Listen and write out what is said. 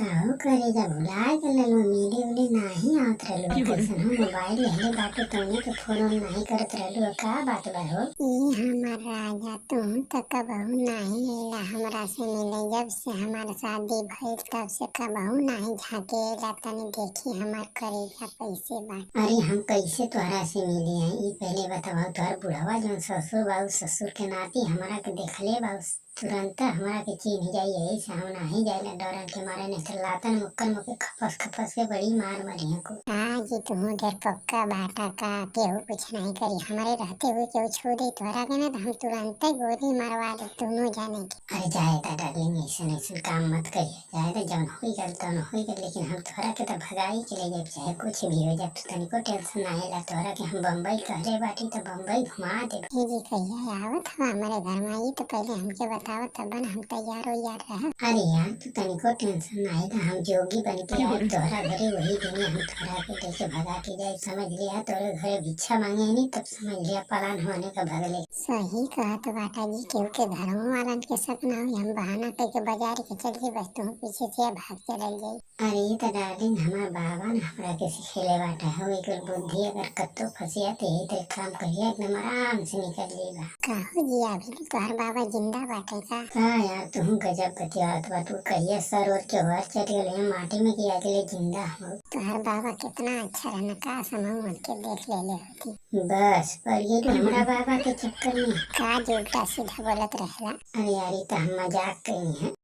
काहू करे जब भुला गए मिले उले नाही आवत रहलो कैसन हो मोबाइल लेले बाटे तौने के फोन ऑन नहीं करत रहलो का बात बा हो। हमर राजा तुम तो कबहू नहीं अइला हमरा से मिले। जब से हमार शादी भइल तब से कबहू नहीं झाके अइला। तनी देखी हमार करेजा कैसे बा। अरे हम कैसे तोहरा से मिले हैं ई पहले बतावा। तोहर बुढ़वा जौन ससुर बा ससुर के नाती हमरा के देखले बा तुरंत हमरा के चिन्ह जाई। यही से हम नहीं जाइला डरन के मारे नहीं तो लातन मुक्कर मुके खपस खपस के बड़ी मार मरी को। जी तुम डर पक्का बाटा का केहू कुछ नहीं करी। हमारे रहते हुए केहू छू दे तोहरा के ना तो हम तुरंत गोली मारवा दे दोनों जाने की। अरे जाए डार्लिंग ऐसा ऐसा काम मत करिए। जाए जौन हो गल तौन हो गल लेकिन हम तोहरा के तो भगाई के ले जाए चाहे कुछ भी हो जाए तो तनिको टेंशन ना आएला। तोहरा के हम बम्बई कहले बाटी तो बम्बई घुमा दे। जी कहिया आवत हो हमारे घर में आई तो पहले हमके बताओ तब न हम तैयार हो यार रह। अरे यार तू तनिको टेंशन ना आएगा। हम जोगी बन के आए तोहरा घरे वही दिन हम तोहरा के लेके भगा के जाए। समझ लिया तोरे घरे भिक्षा मांगे नहीं तब समझ लिया पलान होने का भगले। सही कहा तो बाटा जी केहू के घरों वालन के सपना हो हम बहाना करके बाजार के चल के बस तुम पीछे से भाग चल जाई। अरे तो डार्लिंग हमार बाबा ने हमरा के सिखेले बाटा हो एक बुद्धि अगर कत्तो फसिया तो यही तरह काम करिए एकदम आराम से निकल लेगा। कहो जी अभी भी तोहर बाबा जिंदा बाटे का यार तुम गजब बतियात बा। तू कहिए सर और के घर चढ़ गए माटी में किया के लिए जिंदा हो। तोहर बाबा कितना अच्छा रहना का समूह मत के देख ले होती। बस पर ये तो हमारा बाबा के चक्कर में का जो उल्टा सीधा बोलत रहेला। अरे यार ये तो हम मजाक करी है।